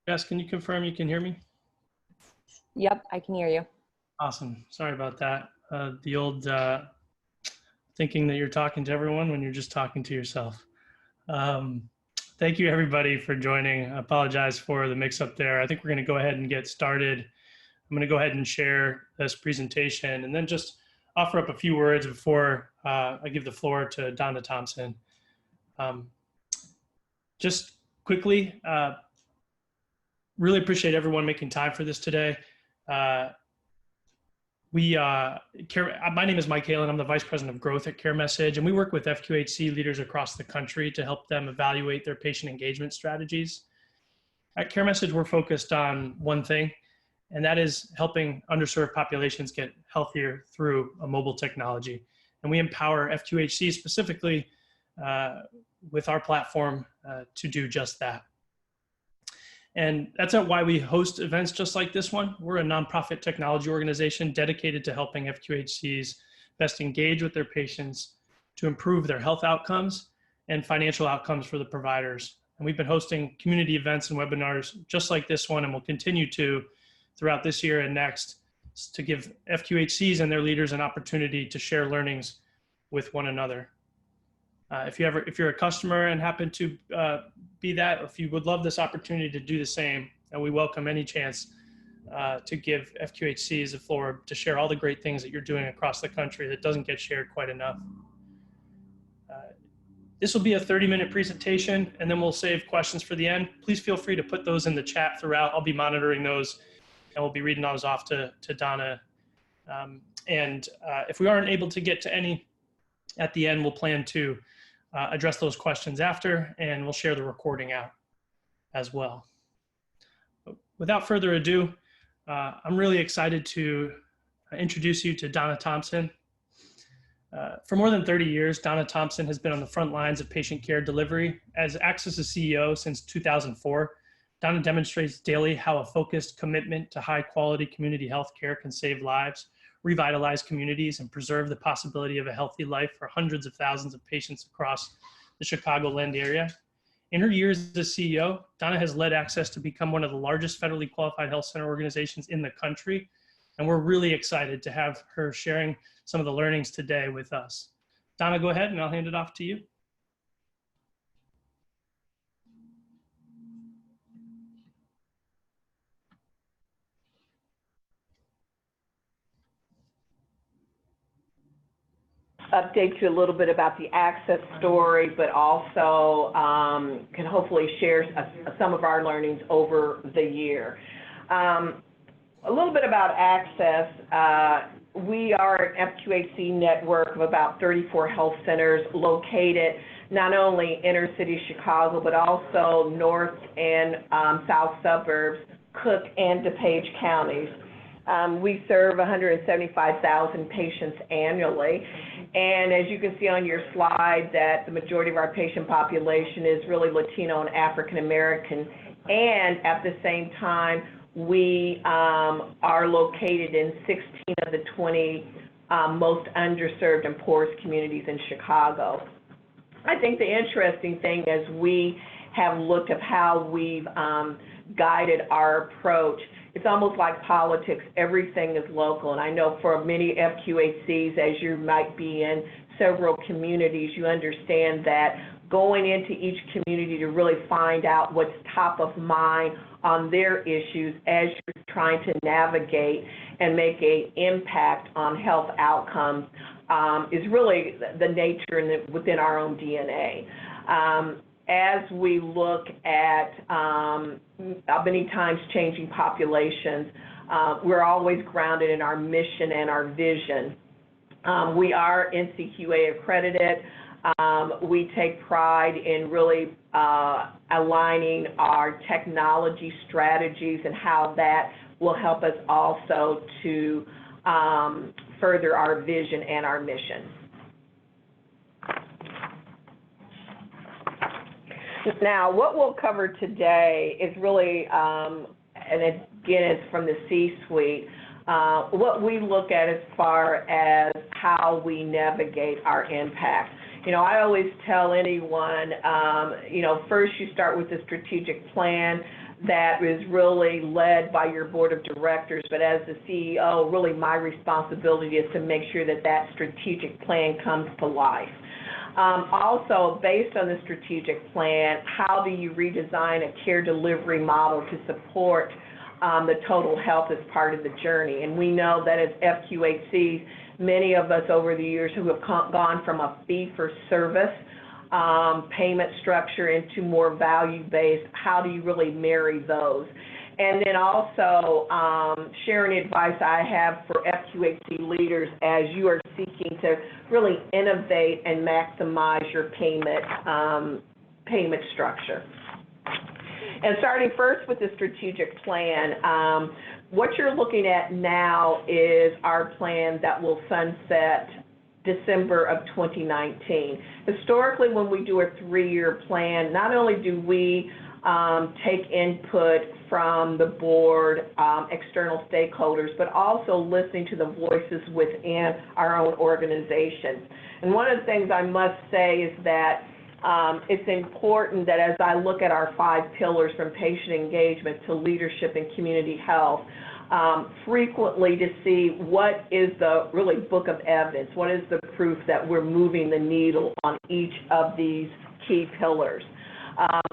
Yes, can you confirm you can hear me? Yep, I can hear you. Awesome. Sorry about that. The old thinking that you're talking to everyone when you're just talking to yourself. Um, Thank you everybody for joining. I apologize for the mix up there. I think we're going to go ahead and get started. I'm going to go ahead and share this presentation and then just offer up a few words before I give the floor to Donna Thompson. Just quickly, really appreciate everyone making time for this today. My name is Mike Halen. I'm the Vice President of Growth at CareMessage, and we work with FQHC leaders across the country to help them evaluate their patient engagement strategies. At CareMessage, we're focused on one thing, and that is helping underserved populations get healthier through a mobile technology. And we empower FQHC specifically with our platform to do just that. And that's why we host events just like this one. We're a nonprofit technology organization dedicated to helping FQHCs best engage with their patients to improve their health outcomes and financial outcomes for the providers. And we've been hosting community events and webinars just like this one, and we'll continue to throughout this year and next to give FQHCs and their leaders an opportunity to share learnings with one another. If you're a customer and happen to be that, or if you would love this opportunity to do the same, and we welcome any chance to give FQHCs a floor to share all the great things that you're doing across the country that doesn't get shared quite enough. This will be a 30-minute presentation, and then we'll save questions for the end. Please feel free to put those in the chat throughout. I'll be monitoring those, and we'll be reading those off to Donna. If we aren't able to get to any at the end, we'll plan to address those questions after, and we'll share the recording out as well. But without further ado, I'm really excited to introduce you to Donna Thompson. For more than 30 years, Donna Thompson has been on the front lines of patient care delivery. As Access's CEO since 2004, Donna demonstrates daily how a focused commitment to high quality community health care can save lives, revitalize communities, and preserve the possibility of a healthy life for hundreds of thousands of patients across the Chicagoland area. In her years as CEO, Donna has led Access to become one of the largest federally qualified health center organizations in the country, and we're really excited to have her sharing some of the learnings today with us. Donna, go ahead and I'll hand it off to you. Update you a little bit about the Access story, but also can hopefully share some of our learnings over the year. A little bit about Access. We are an FQHC network of about 34 health centers located not only inner city Chicago, but also north and south suburbs, Cook and DuPage counties. We serve 175,000 patients annually. And as you can see on your slide, that the majority of our patient population is really Latino and African American. And at the same time, we are located in 16 of the 20 most underserved and poorest communities in Chicago. I think the interesting thing as we have looked at how we've guided our approach, it's almost like politics. Everything is local. And I know for many FQHCs, as you might be in several communities, you understand that going into each community to really find out what's top of mind on their issues as you're trying to navigate and make an impact on health outcomes is really the nature within our own DNA. As we look at many times changing populations, we're always grounded in our mission and our vision. We are NCQA accredited. We take pride in really aligning our technology strategies and how that will help us also to further our vision and our mission. Now, what we'll cover today is really, and again, it's from the C-suite, what we look at as far as how we navigate our impact. I always tell anyone, first you start with a strategic plan that is really led by your board of directors, but as the CEO, really my responsibility is to make sure that that strategic plan comes to life. Also, based on the strategic plan, how do you redesign a care delivery model to support the total health as part of the journey? And we know that as FQHCs, many of us over the years who have gone from a fee-for-service payment structure into more value-based, how do you really marry those? And then also sharing advice I have for FQHC leaders as you are seeking to really innovate and maximize your payment structure. And starting first with the strategic plan, what you're looking at now is our plan that will sunset December of 2019. Historically, when we do a 3-year plan, not only do we take input from the board, external stakeholders, but also listening to the voices within our own organization. And one of the things I must say is that it's important that as I look at our 5 pillars from patient engagement to leadership and community health, frequently to see what is the really book of evidence, what is the proof that we're moving the needle on each of these key pillars.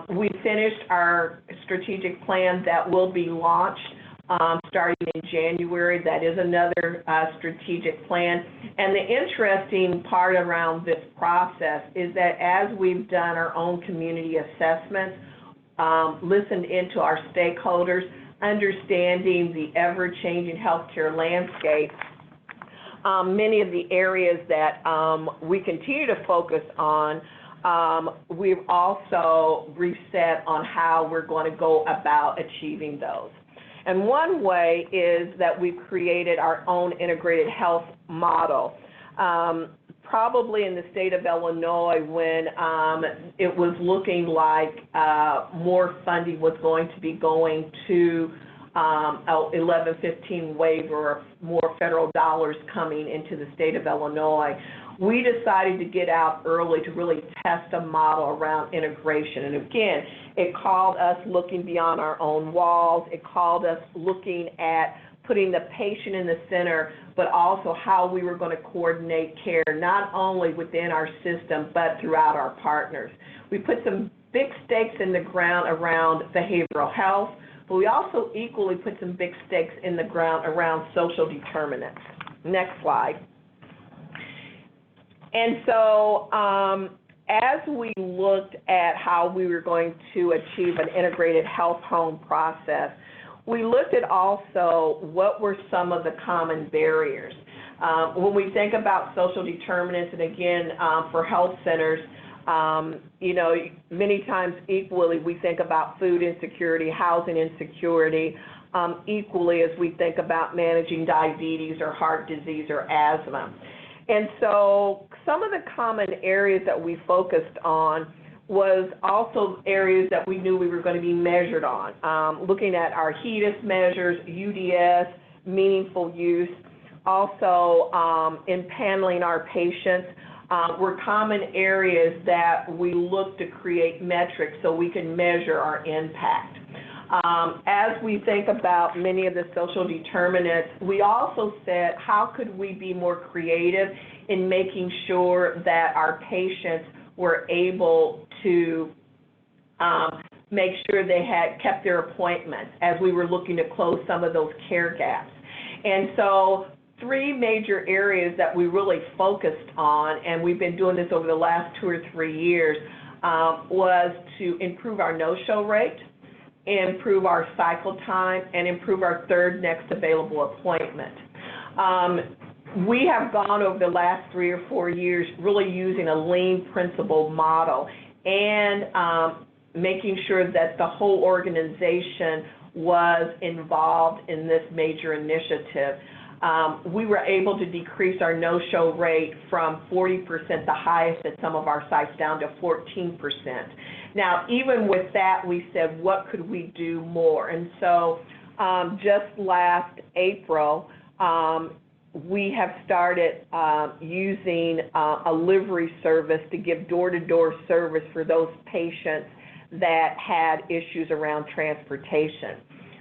We finished our strategic plan that will be launched starting in January. That is another strategic plan. And the interesting part around this process is that as we've done our own community assessments, listened into our stakeholders, understanding the ever-changing healthcare landscape, many of the areas that we continue to focus on, we've also reset on how we're going to go about achieving those. And one way is that we've created our own integrated health model. Probably in the state of Illinois, when it was looking like more funding was going to be going to 1115 waiver or more federal dollars coming into the state of Illinois, we decided to get out early to really test a model around integration. And again, it called us looking beyond our own walls. It called us looking at putting the patient in the center, but also how we were going to coordinate care, not only within our system, but throughout our partners. We put some big stakes in the ground around behavioral health, but we also equally put some big stakes in the ground around social determinants. Next slide. And so as we looked at how we were going to achieve an integrated health home process, we looked at also what were some of the common barriers. When we think about social determinants, and again, for health centers, many times equally we think about food insecurity, housing insecurity, equally as we think about managing diabetes or heart disease or asthma. And so some of the common areas that we focused on was also areas that we knew we were going to be measured on, looking at our HEDIS measures, UDS, meaningful use, also in paneling our patients were common areas that we look to create metrics so we can measure our impact. As we think about many of the social determinants, we also said, how could we be more creative in making sure that our patients were able to make sure they had kept their appointments as we were looking to close some of those care gaps. And so 3 major areas that we really focused on, and we've been doing this over the last 2 or 3 years, was to improve our no-show rate, improve our cycle time, and improve our third next available appointment. We have gone over the last 3 or 4 years really using a lean principle model and making sure that the whole organization was involved in this major initiative. We were able to decrease our no-show rate from 40%, the highest at some of our sites, down to 14%. Now, even with that, we said, what could we do more? And so just last April, we have started using a livery service to give door-to-door service for those patients that had issues around transportation.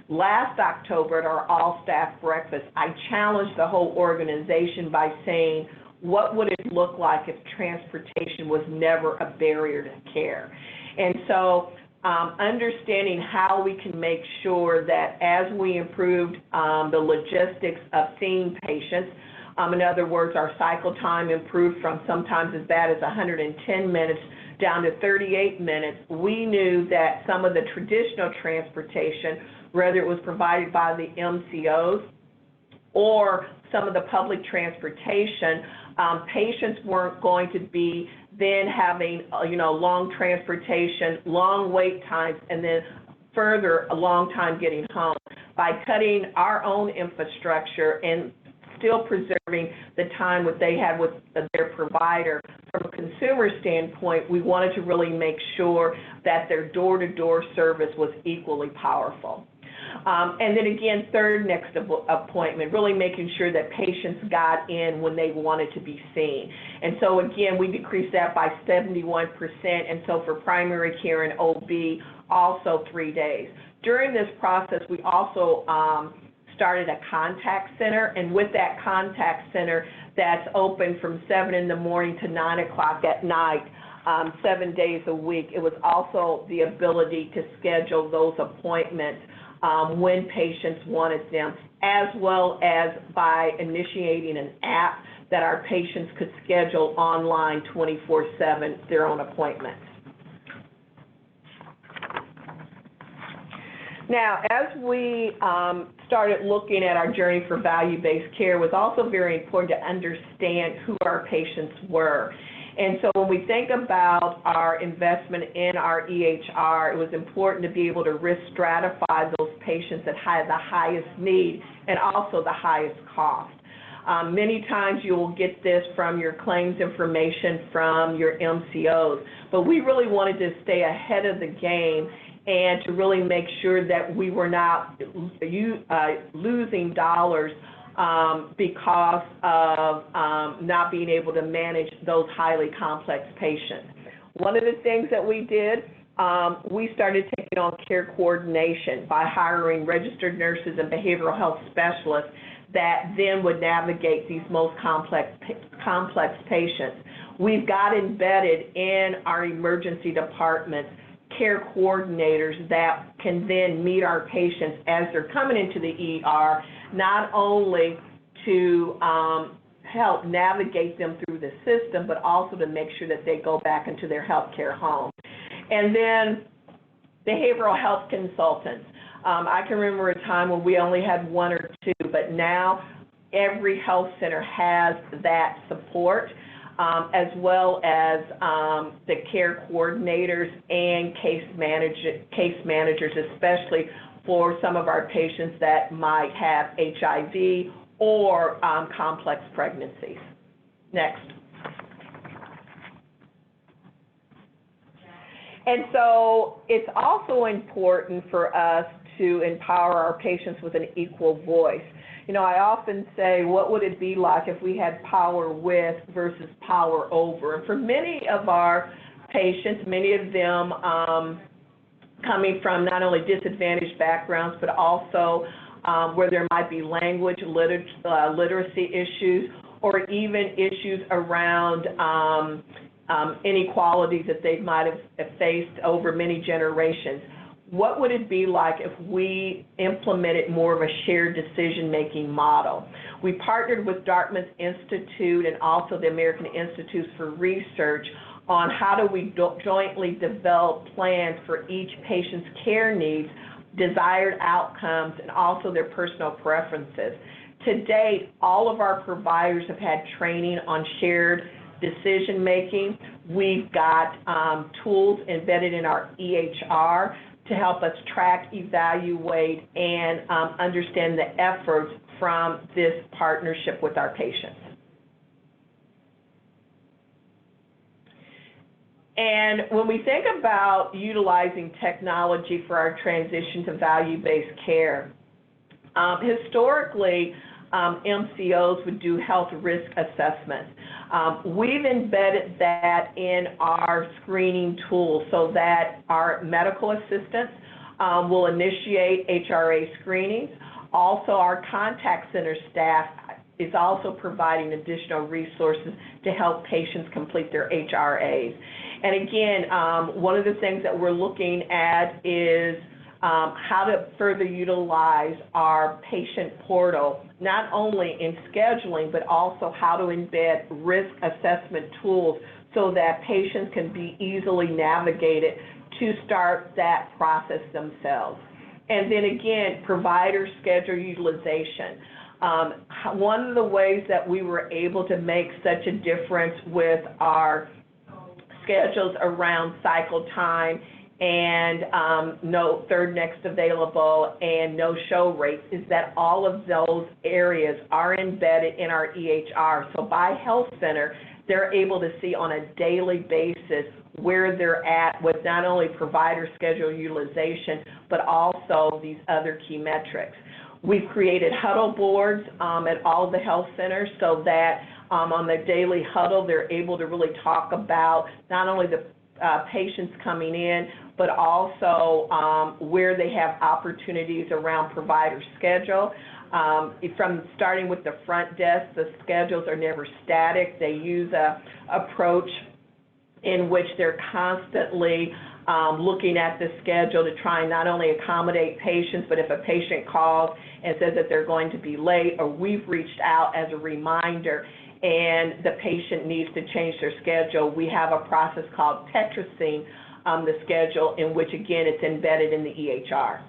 Last October at our all-staff breakfast, I challenged the whole organization by saying, what would it look like if transportation was never a barrier to care? And so understanding how we can make sure that as we improved the logistics of seeing patients, in other words, our cycle time improved from sometimes as bad as 110 minutes down to 38 minutes, we knew that some of the traditional transportation, whether it was provided by the MCOs or some of the public transportation, patients weren't going to be then having, long transportation, long wait times, and then further a long time getting home. By cutting our own infrastructure and still preserving the time that they had with their provider, from a consumer standpoint, we wanted to really make sure that their door-to-door service was equally powerful. And then again, third next appointment, really making sure that patients got in when they wanted to be seen. And so again, we decreased that by 71%, and so for primary care and OB, also 3 days. During this process, we also started a contact center, and with that contact center that's open from 7 in the morning to 9 o'clock at night, 7 days a week, it was also the ability to schedule those appointments when patients wanted them, as well as by initiating an app that our patients could schedule online 24/7 their own appointments. Now, as we started looking at our journey for value-based care, it was also very important to understand who our patients were. And so when we think about our investment in our EHR, it was important to be able to risk stratify those patients that had the highest need and also the highest cost. Many times you will get this from your claims information from your MCOs, but we really wanted to stay ahead of the game and to really make sure that we were not losing dollars because of not being able to manage those highly complex patients. One of the things that we did, we started taking on care coordination by hiring registered nurses and behavioral health specialists that then would navigate these most complex patients. We've got embedded in our emergency departments care coordinators that can then meet our patients as they're coming into the ER, not only to help navigate them through the system, but also to make sure that they go back into their healthcare home. And then behavioral health consultants. I can remember a time when we only had 1 or 2, but now every health center has that support, as well as the care coordinators and case managers, especially for some of our patients that might have HIV or complex pregnancies. Next. And so it's also important for us to empower our patients with an equal voice. I often say, what would it be like if we had power with versus power over? And for many of our patients, many of them coming from not only disadvantaged backgrounds, but also where there might be language, literacy issues, or even issues around inequalities that they might have faced over many generations. What would it be like if we implemented more of a shared decision-making model? We partnered with Dartmouth Institute and also the American Institutes for Research on how do we jointly develop plans for each patient's care needs, desired outcomes, and also their personal preferences. To date, all of our providers have had training on shared decision-making. We've got tools embedded in our EHR to help us track, evaluate, and understand the efforts from this partnership with our patients. And when we think about utilizing technology for our transition to value-based care, historically, MCOs would do health risk assessments. We've embedded that in our screening tool so that our medical assistants will initiate HRA screenings. Also, our contact center staff is also providing additional resources to help patients complete their HRAs. And again, one of the things that we're looking at is how to further utilize our patient portal, not only in scheduling, but also how to embed risk assessment tools so that patients can be easily navigated to start that process themselves. And then again, provider schedule utilization. One of the ways that we were able to make such a difference with our schedules around cycle time and no third next available and no show rates is that all of those areas are embedded in our EHR. So by health center, they're able to see on a daily basis where they're at with not only provider schedule utilization, but also these other key metrics. We've created huddle boards at all of the health centers so that on their daily huddle, they're able to really talk about not only the patients coming in, but also where they have opportunities around provider schedule. From starting with the front desk, the schedules are never static. They use a approach in which they're constantly looking at the schedule to try and not only accommodate patients, but if a patient calls and says that they're going to be late, or we've reached out as a reminder and the patient needs to change their schedule, we have a process called Tetrising the schedule, in which again it's embedded in the EHR.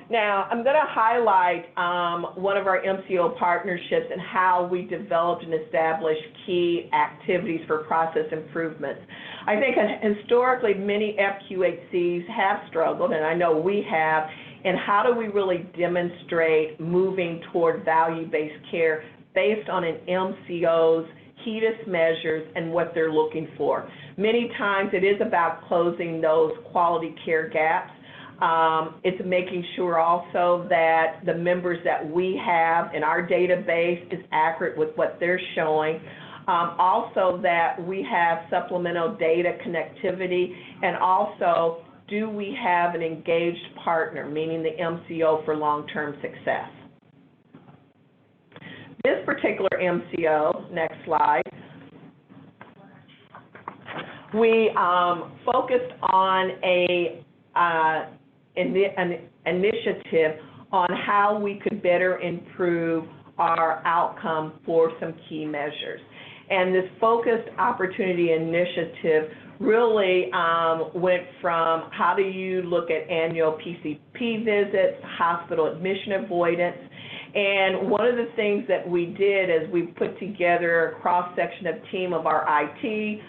Now, I'm going to highlight one of our MCO partnerships and how we developed and established key activities for process improvements. I think historically many FQHCs have struggled, and I know we have, and how do we really demonstrate moving toward value-based care based on an MCO's HEDIS measures and what they're looking for. Many times it is about closing those quality care gaps. It's making sure also that the members that we have in our database is accurate with what they're showing. Also that we have supplemental data connectivity, and also do we have an engaged partner, meaning the MCO for long-term success. This particular MCO, next slide, we focused on an initiative on how we could better improve our outcome for some key measures. And this focused opportunity initiative really went from how do you look at annual PCP visits, hospital admission avoidance. And one of the things that we did is we put together a cross-section of team of our IT,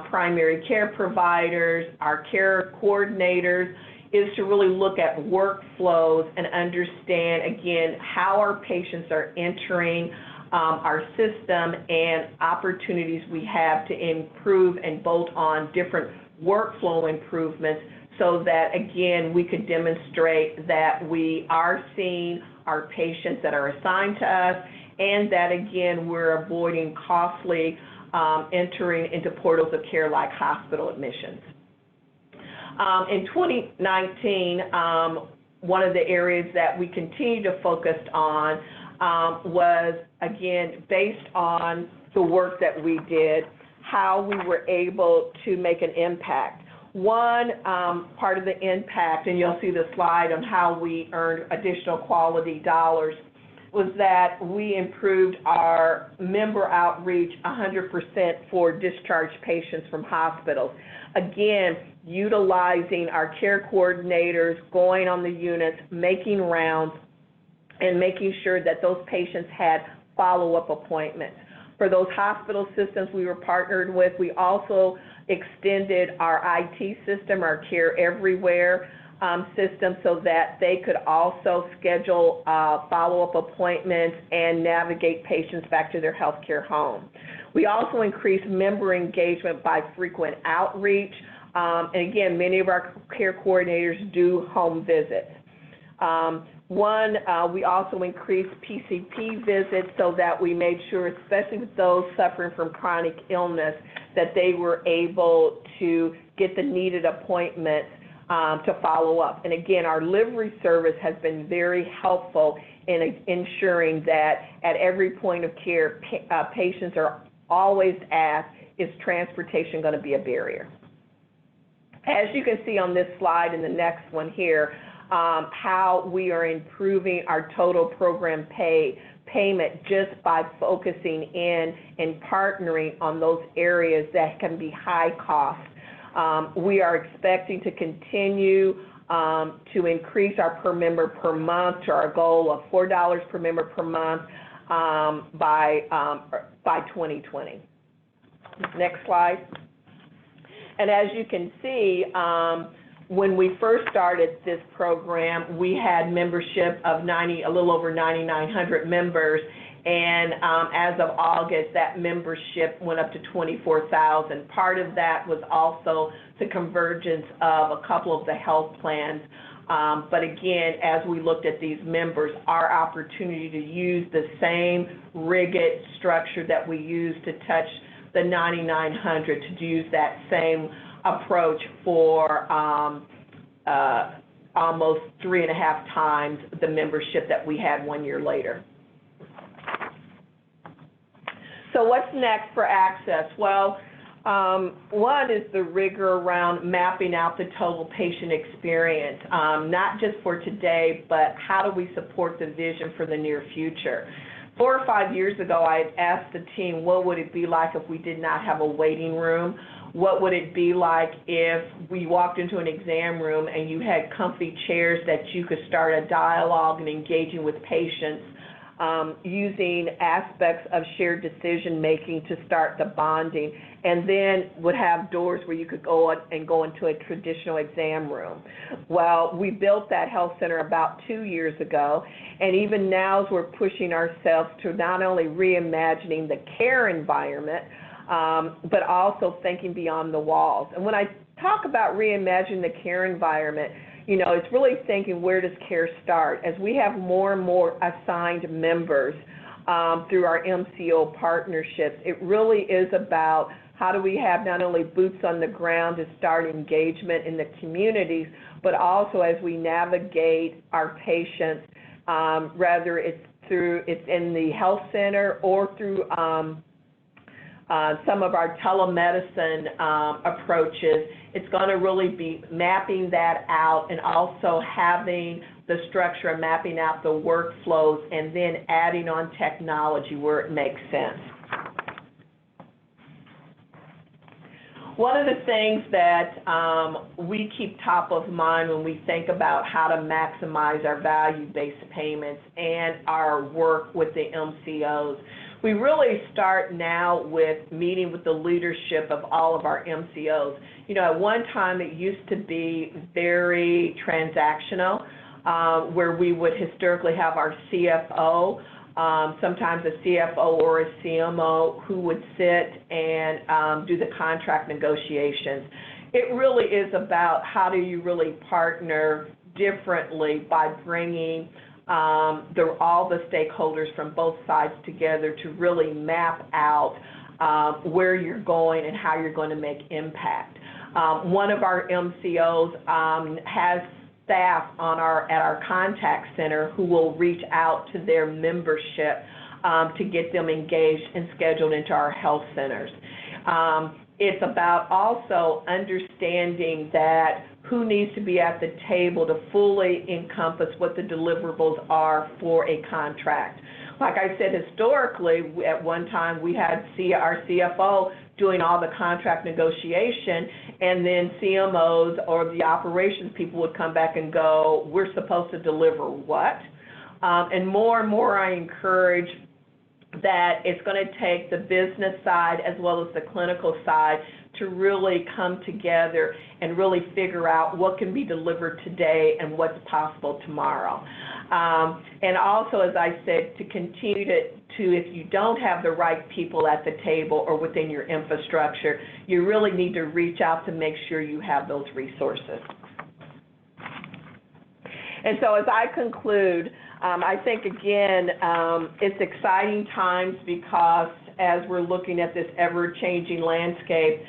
primary care providers, our care coordinators, is to really look at workflows and understand, again, how our patients are entering our system and opportunities we have to improve and bolt on different workflow improvements so that, again, we could demonstrate that we are seeing our patients that are assigned to us and that, again, we're avoiding costly entering into portals of care like hospital admissions. In 2019, one of the areas that we continue to focus on was, again, based on the work that we did, how we were able to make an impact. One part of the impact, and you'll see the slide on how we earned additional quality dollars, was that we improved our member outreach 100% for discharged patients from hospitals. Again, utilizing our care coordinators, going on the units, making rounds, and making sure that those patients had follow-up appointments. For those hospital systems we were partnered with, we also extended our IT system, our Care Everywhere system, so that they could also schedule follow-up appointments and navigate patients back to their healthcare home. We also increased member engagement by frequent outreach. And again, many of our care coordinators do home visits. We also increased PCP visits so that we made sure, especially with those suffering from chronic illness, that they were able to get the needed appointments to follow up. And again, our livery service has been very helpful in ensuring that at every point of care, patients are always asked, is transportation going to be a barrier? As you can see on this slide and the next one here, how we are improving our total program payment just by focusing in and partnering on those areas that can be high cost. We are expecting to continue to increase our per member per month to our goal of $4 per member per month by 2020. Next slide. And as you can see, when we first started this program, we had membership of a little over 9,900 members, and as of August, that membership went up to 24,000. Part of that was also the convergence of a couple of the health plans. But again, as we looked at these members, our opportunity to use the same rigid structure that we use to touch the 9,900, to use that same approach for almost 3.5 times the membership that we had 1 year later. So what's next for access? Well, one is the rigor around mapping out the total patient experience, not just for today, but how do we support the vision for the near future? 4 or 5 years ago, I had asked the team, what would it be like if we did not have a waiting room? What would it be like if we walked into an exam room and you had comfy chairs that you could start a dialogue and engaging with patients, using aspects of shared decision-making to start the bonding, and then would have doors where you could go into a traditional exam room. Well, we built that health center about 2 years ago, and even now as we're pushing ourselves to not only reimagining the care environment, but also thinking beyond the walls. And when I talk about reimagining the care environment, you know, it's really thinking, where does care start? As we have more and more assigned members through our MCO partnerships, it really is about how do we have not only boots on the ground to start engagement in the communities, but also as we navigate our patients, whether it's in the health center or through some of our telemedicine approaches. It's going to really be mapping that out and also having the structure and mapping out the workflows and then adding on technology where it makes sense. One of the things that we keep top of mind when we think about how to maximize our value-based payments and our work with the MCOs, we really start now with meeting with the leadership of all of our MCOs. You know, at one time it used to be very transactional, where we would historically have our CFO, sometimes a CFO or a CMO who would sit and do the contract negotiations. It really is about how do you really partner differently by bringing all the stakeholders from both sides together to really map out where you're going and how you're going to make impact. One of our MCOs has staff at our contact center who will reach out to their membership to get them engaged and scheduled into our health centers. It's about also understanding that who needs to be at the table to fully encompass what the deliverables are for a contract. Like I said, historically, at one time, we had our CFO doing all the contract negotiation, and then CMOs or the operations people would come back and go, we're supposed to deliver what? And more I encourage that it's going to take the business side as well as the clinical side to really come together and really figure out what can be delivered today and what's possible tomorrow. And also, as I said, to continue to if you don't have the right people at the table or within your infrastructure, you really need to reach out to make sure you have those resources. And so as I conclude, I think, again, it's exciting times because as we're looking at this ever-changing landscape,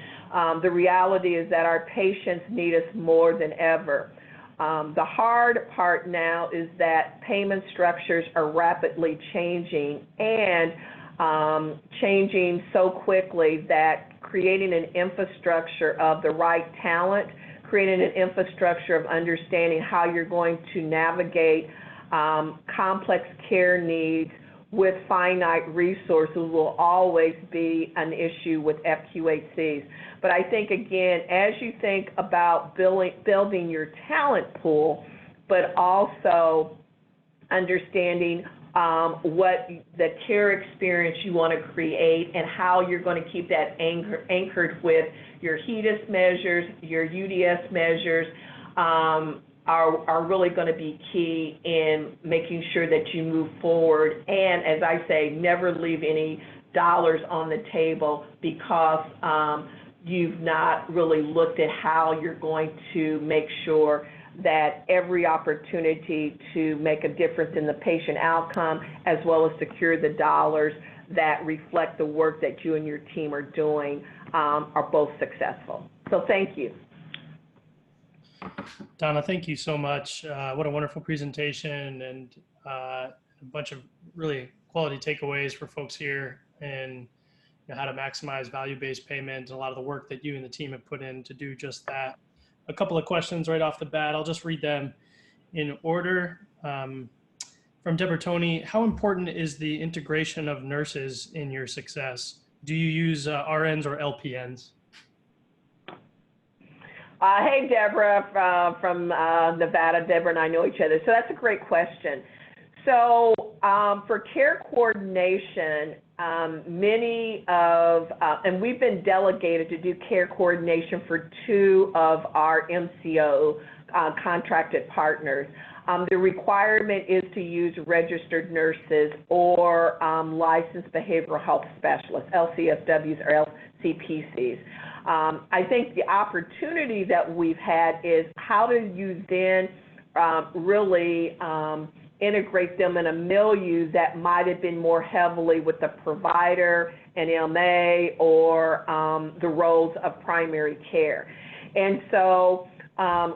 the reality is that our patients need us more than ever. The hard part now is that payment structures are rapidly changing and changing so quickly that creating an infrastructure of the right talent, creating an infrastructure of understanding how you're going to navigate complex care needs with finite resources will always be an issue with FQHCs. But I think, again, as you think about building your talent pool, but also understanding what the care experience you want to create and how you're going to keep that anchored with your HEDIS measures, your UDS measures, are really going to be key in making sure that you move forward. And as I say, never leave any dollars on the table because you've not really looked at how you're going to make sure that every opportunity to make a difference in the patient outcome as well as secure the dollars that reflect the work that you and your team are doing are both successful. So thank you. Donna, thank you so much. What a wonderful presentation and a bunch of really quality takeaways for folks here and how to maximize value-based payment and a lot of the work that you and the team have put in to do just that. A couple of questions right off the bat. I'll just read them in order. From Deborah Donna, how important is the integration of nurses in your success? Do you use RNs or LPNs? Hey, Deborah, from Nevada. Deborah and I know each other. So that's a great question. So for care coordination, and we've been delegated to do care coordination for 2 of our MCO contracted partners. The requirement is to use registered nurses or licensed behavioral health specialists, LCSWs or LCPCs. I think the opportunity that we've had is how do you then really integrate them in a milieu that might have been more heavily with the provider, an MA, or the roles of primary care. And so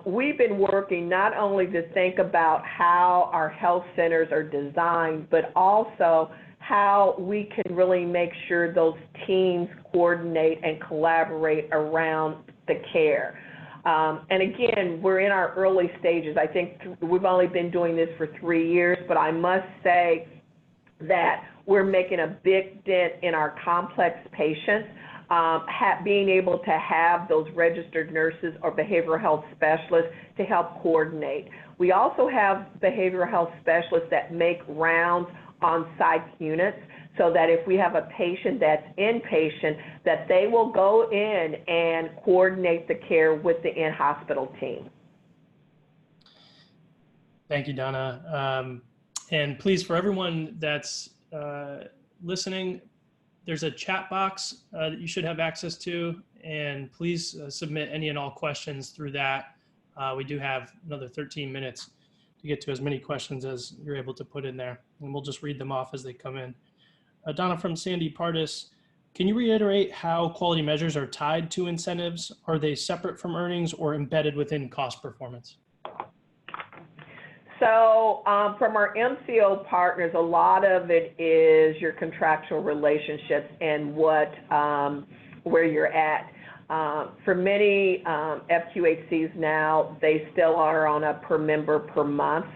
we've been working not only to think about how our health centers are designed, but also how we can really make sure those teams coordinate and collaborate around the care. And again, we're in our early stages. I think we've only been doing this for 3 years, but I must say that we're making a big dent in our complex patients, being able to have those registered nurses or behavioral health specialists to help coordinate. We also have behavioral health specialists that make rounds on psych units, so that if we have a patient that's inpatient, that they will go in and coordinate the care with the in-hospital team. Thank you, Donna. And please, for everyone that's listening, there's a chat box that you should have access to, and please submit any and all questions through that. We do have another 13 minutes to get to as many questions as you're able to put in there, and we'll just read them off as they come in. Donna, from Sandy Pardis, can you reiterate how quality measures are tied to incentives? Are they separate from earnings or embedded within cost performance? So from our MCO partners, a lot of it is your contractual relationships and where you're at. For many FQHCs now, they still are on a per member per month.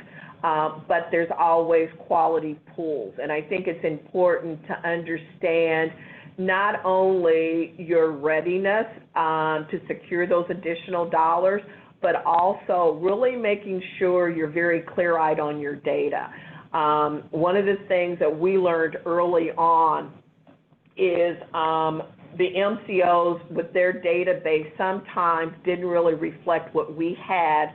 But there's always quality pools. And I think it's important to understand not only your readiness to secure those additional dollars, but also really making sure you're very clear-eyed on your data. One of the things that we learned early on is the MCOs with their database sometimes didn't really reflect what we had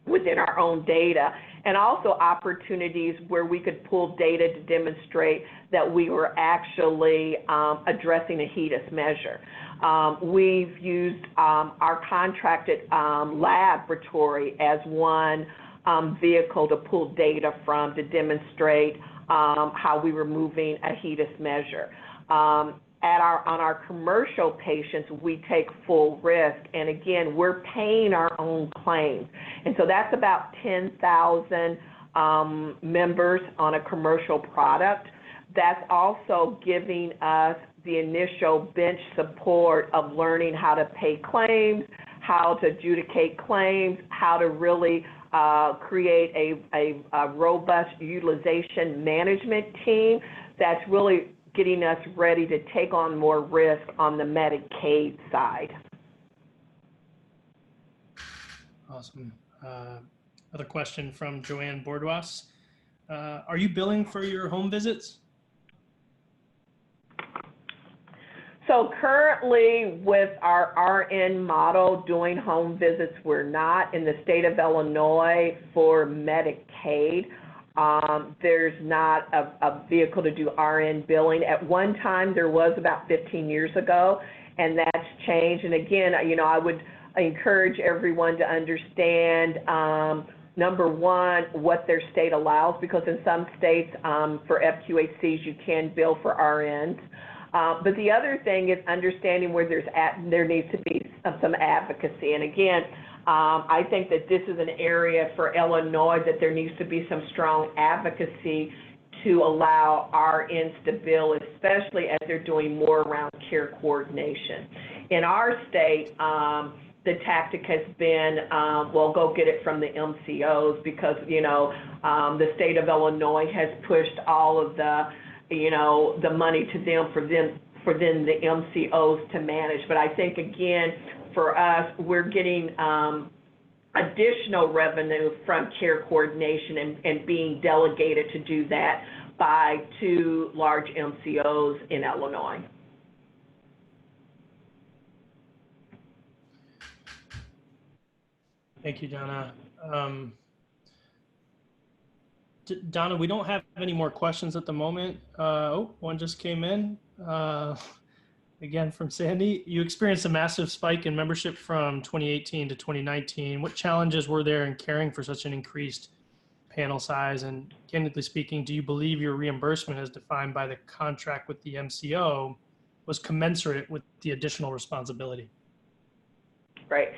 within our own data, and also opportunities where we could pull data to demonstrate that we were actually addressing a HEDIS measure. We've used our contracted laboratory as one vehicle to pull data from to demonstrate how we were moving a HEDIS measure. On our commercial patients, we take full risk, and again, we're paying our own claims. And so that's about 10,000 members on a commercial product. That's also giving us the initial bench support of learning how to pay claims, how to adjudicate claims, how to really create a robust utilization management team that's really getting us ready to take on more risk on the Medicaid side. Awesome. Another question from Joanne Bordois. Are you billing for your home visits? So currently with our RN model doing home visits, we're not. In the state of Illinois for Medicaid, there's not a vehicle to do RN billing. At one time there was about 15 years ago, and that's changed. And again, you know, I would encourage everyone to understand, number one, what their state allows, because in some states for FQHCs you can bill for RNs. But the other thing is understanding where there needs to be some advocacy. And again, I think that this is an area for Illinois that there needs to be some strong advocacy to allow RNs to bill, especially as they're doing more around care coordination. In our state, the tactic has been, well, go get it from the MCOs, because, you know, the state of Illinois has pushed all of the, you know, the money to them for then the MCOs to manage. But I think, again, for us, we're getting additional revenue from care coordination and being delegated to do that by 2 large MCOs in Illinois. Thank you, Donna. Donna, we don't have any more questions at the moment. Oh, one just came in. Again, from Sandy. You experienced a massive spike in membership from 2018 to 2019. What challenges were there in caring for such an increased panel size? And candidly speaking, do you believe your reimbursement as defined by the contract with the MCO was commensurate with the additional responsibility? Right.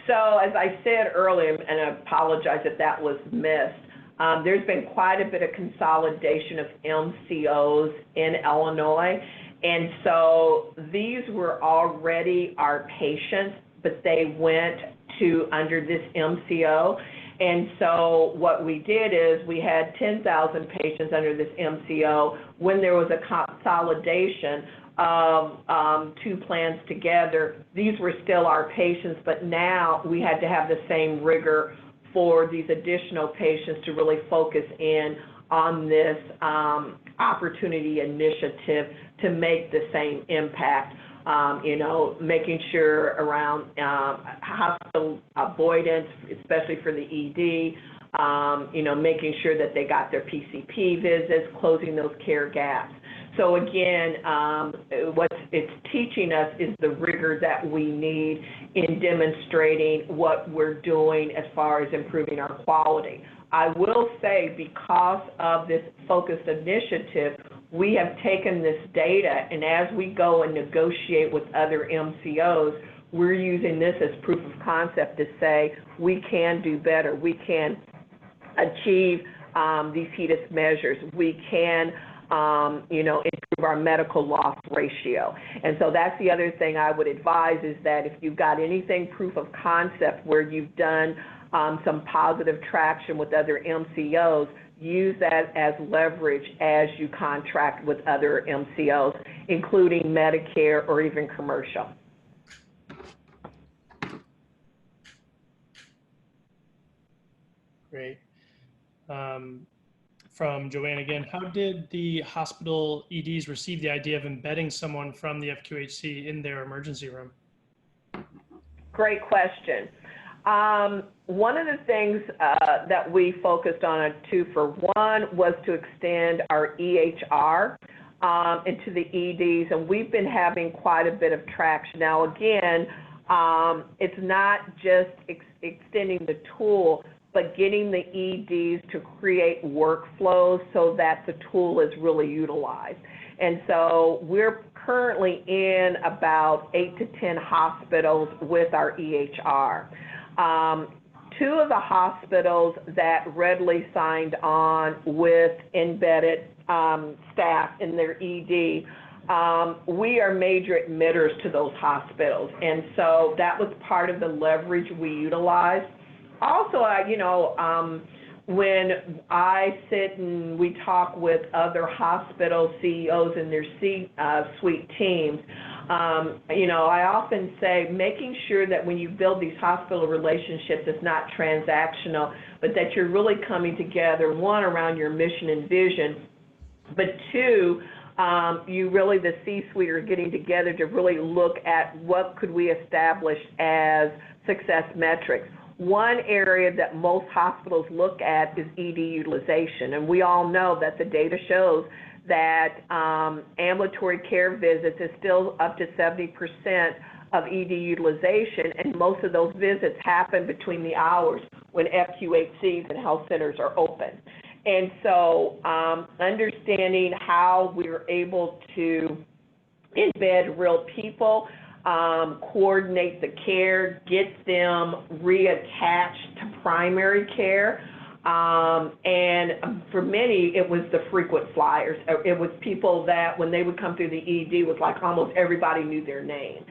So as I said earlier, and I apologize if that was missed, there's been quite a bit of consolidation of MCOs in Illinois. And so these were already our patients, but they went to under this MCO. And so what we did is we had 10,000 patients under this MCO. When there was a consolidation of 2 plans together, these were still our patients, but now we had to have the same rigor for these additional patients to really focus in on this opportunity initiative to make the same impact, you know, making sure around hospital avoidance, especially for the ED, you know, making sure that they got their PCP visits, closing those care gaps. So again, what it's teaching us is the rigor that we need in demonstrating what we're doing as far as improving our quality. I will say, because of this focused initiative, we have taken this data, and as we go and negotiate with other MCOs, we're using this as proof of concept to say we can do better. We can achieve these HEDIS measures. We can you know, improve our medical loss ratio. And so that's the other thing I would advise, is that if you've got anything proof of concept where you've done some positive traction with other MCOs, use that as leverage as you contract with other MCOs, including Medicare or even commercial. Great. From Joanne again, how did the hospital EDs receive the idea of embedding someone from the FQHC in their emergency room? Great question. One of the things that we focused on a 2-for-1 was to extend our EHR into the EDs, and we've been having quite a bit of traction. Now again, it's not just extending the tool, but but getting the EDs to create workflows so that the tool is really utilized. And so we're currently in about 8 to 10 hospitals with our EHR. Two of the hospitals that readily signed on with embedded staff in their ED, we are major emitters to those hospitals. And so that was part of the leverage we utilized. Also, when I sit and we talk with other hospital CEOs and their C-suite teams, I often say making sure that when you build these hospital relationships, it's not transactional, but that you're really coming together, one, around your mission and vision, but two, the C-suite are getting together to really look at what could we establish as success metrics. One area that most hospitals look at is ED utilization, and we all know that the data shows that ambulatory care visits is still up to 70% of ED utilization, and most of those visits happen between the hours when FQHCs and health centers are open. And so understanding how we're able to embed real people, coordinate the care, get them reattached to primary care. And for many, it was the frequent flyers. It was people that when they would come through the ED, was like almost everybody knew their name.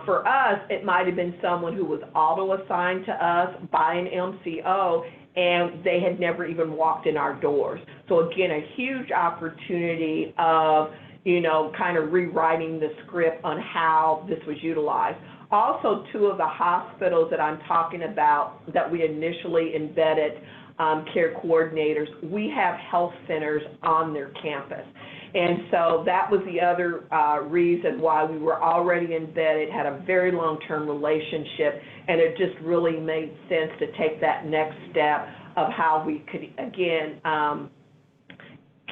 For us, it might have been someone who was auto-assigned to us by an MCO, and they had never even walked in our doors. So again, a huge opportunity of kind of rewriting the script on how this was utilized. Also, two of the hospitals that I'm talking about that we initially embedded care coordinators, we have health centers on their campus. And so that was the other reason why we were already embedded, had a very long-term relationship, and it just really made sense to take that next step of how we could, again,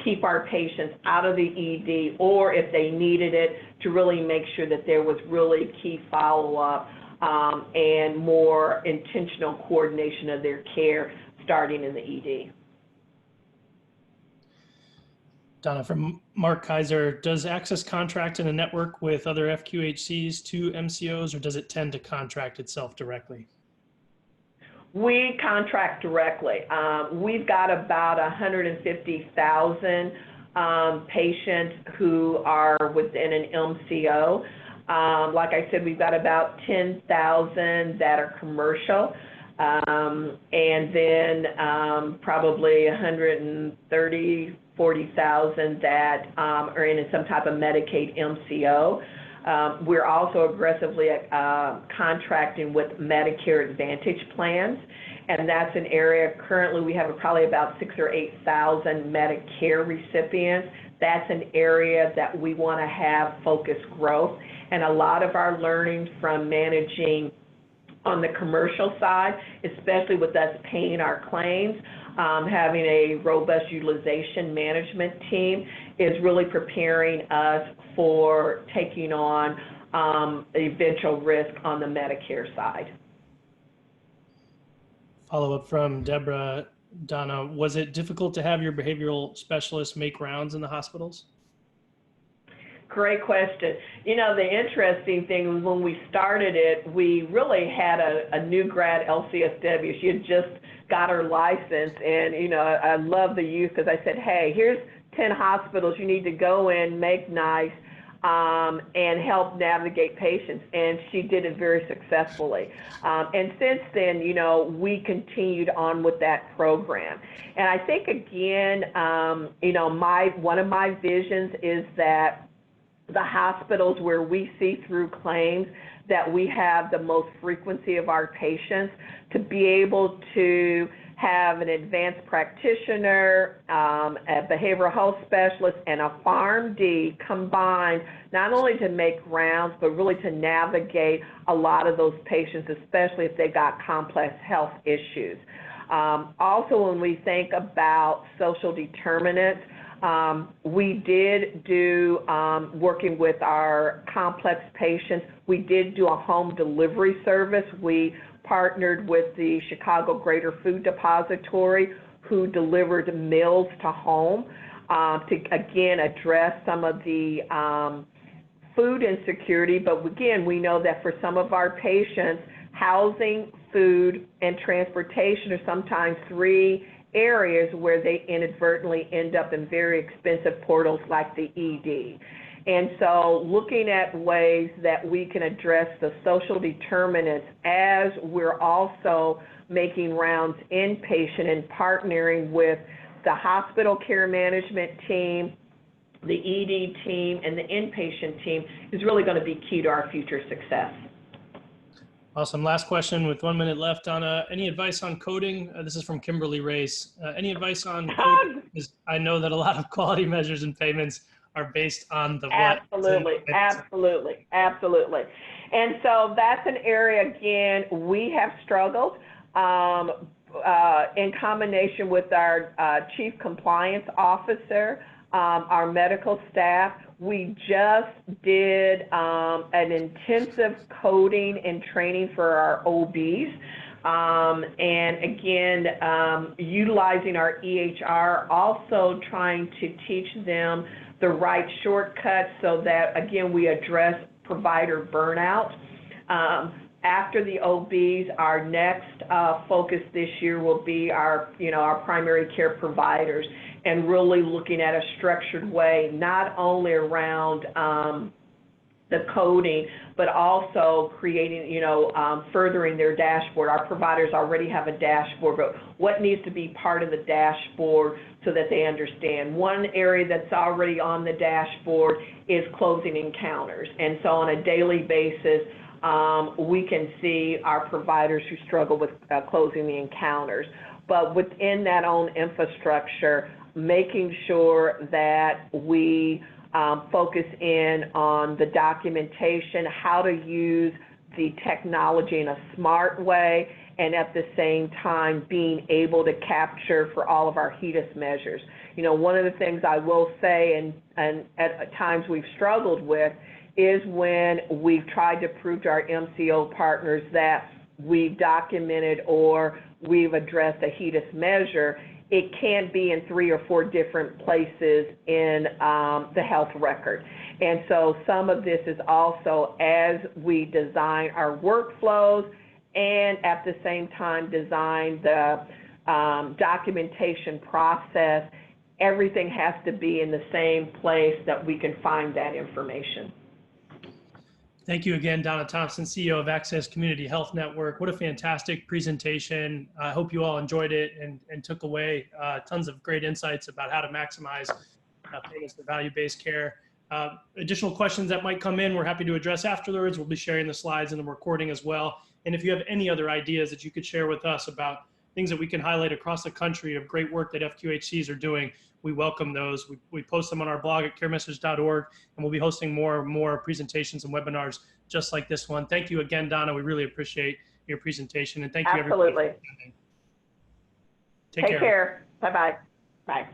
keep our patients out of the ED, or if they needed it, to really make sure that there was really key follow-up and more intentional coordination of their care starting in the ED. Donna, from Mark Kaiser, does Access contract in a network with other FQHCs to MCOs, or does it tend to contract itself directly? We contract directly. We've got about 150,000 patients who are within an MCO. Like I said, we've got about 10,000 that are commercial, and then probably 40,000 that are in some type of Medicaid MCO. We're also aggressively contracting with Medicare Advantage plans, and that's an area currently we have probably about 6,000 or 8,000 Medicare recipients. That's an area that we want to have focused growth, and a lot of our learnings from managing on the commercial side, especially with us paying our claims, having a robust utilization management team is really preparing us for taking on eventual risk on the Medicare side. Follow-up from Deborah Donna, was it difficult to have your behavioral specialists make rounds in the hospitals? Great question. The interesting thing was when we started it, we really had a new grad LCSW. She had just got her license, and, I love the youth because I said, hey, here's 10 hospitals you need to go in, make nice, and help navigate patients, and she did it very successfully. And since then, we continued on with that program. And I think, again, one of my visions is that the hospitals where we see through claims that we have the most frequency of our patients, to be able to have an advanced practitioner, a behavioral health specialist, and a PharmD combined, not only to make rounds, but really to navigate a lot of those patients, especially if they've got complex health issues. Also, when we think about social determinants, We did do, working with our complex patients, we did do a home delivery service. We partnered with the Chicago Greater Food Depository, who delivered meals to home to, again, address some of the food insecurity. But again, we know that for some of our patients, housing, food, and transportation are sometimes three areas where they inadvertently end up in very expensive portals like the ED. And so looking at ways that we can address the social determinants as we're also making rounds inpatient and partnering with the hospital care management team, the ED team, and the inpatient team is really going to be key to our future success. Awesome. Last question with 1 minute left. Donna, any advice on coding? This is from Kimberly Race. Any advice on coding? Because I know that a lot of quality measures and payments are based on the what. Absolutely. And so that's an area, again, we have struggled in combination with our Chief Compliance Officer, our medical staff. We just did an intensive coding and training for our OBs. And again, utilizing our EHR, also trying to teach them the right shortcuts so that, again, we address provider burnout. After the OBs, our next focus this year will be our primary care providers, and really looking at a structured way, not only around the coding, but also creating, furthering their dashboard. Our providers already have a dashboard, but what needs to be part of the dashboard so that they understand? One area that's already on the dashboard is closing encounters. And so on a daily basis, we can see our providers who struggle with closing the encounters. But within that own infrastructure, making sure that we focus in on the documentation, how to use the technology in a smart way, and at the same time being able to capture for all of our HEDIS measures. One of the things I will say, and at times we've struggled with, is when we've tried to prove to our MCO partners that we've documented or we've addressed a HEDIS measure, it can be in 3 or 4 different places in the health record. And so some of this is also as we design our workflows and at the same time design the documentation process, everything has to be in the same place that we can find that information. Thank you again, Donna Thompson, CEO of Access Community Health Network. What a fantastic presentation. I hope you all enjoyed it and took away tons of great insights about how to maximize payments for value-based care. Additional questions that might come in, we're happy to address afterwards. We'll be sharing the slides and the recording as well. And if you have any other ideas that you could share with us about things that we can highlight across the country of great work that FQHCs are doing, we welcome those. We post them on our blog at caremessage.org, and we'll be hosting more presentations and webinars just like this one. Thank you again, Donna. We really appreciate your presentation, and thank you everybody for attending. Take care. Bye-bye. Bye.